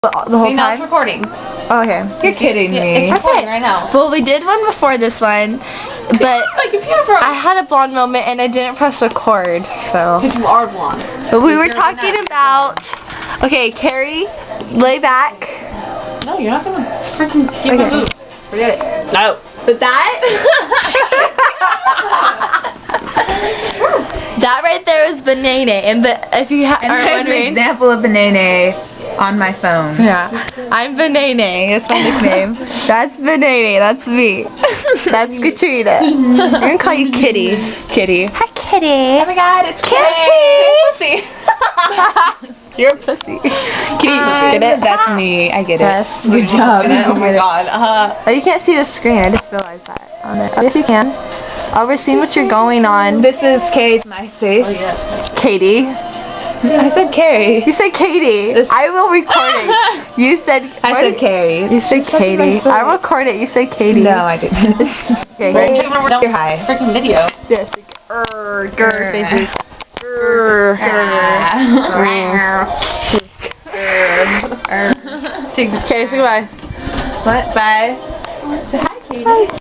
The whole Now it's time? recording. Oh, okay. You're kidding me. It's recording right now. Well, we did one before this one, but My computer broke. I had a blonde moment and I didn't press record, so. Because you are blonde. But we were You're talking brunette. about. Okay, Carrie, lay back. No, you're not gonna freaking give Okay. a move. Forget it. No. But that? That right there is banana, and if you And are there's an wondering. example of banana on my phone. Yeah, I'm Banana. That's my nickname. That's Banana. That's me. That's Katrina. I'm gonna call you Kitty. Kitty. Hi, Kitty. Oh my god, it's Kitty. Pussy. You're a pussy. Kitty, get it? That's me. I get it. Yes. Good job. Oh my god. Oh, you can't see the screen. I just realized that on it. Oh, yes, you can. Oh, we're seeing what you're going on. This is Kate's MySpace. Oh yes. Katie. I said Carrie. You said Katie. I will record it. You said. I said Carrie. You said Katie. I will record it. You said Katie. No, I didn't. Okay. We're done You're high. freaking video. Yes. Grr, baby. Grr. Okay, say goodbye. What? Bye. Say hi, Katie.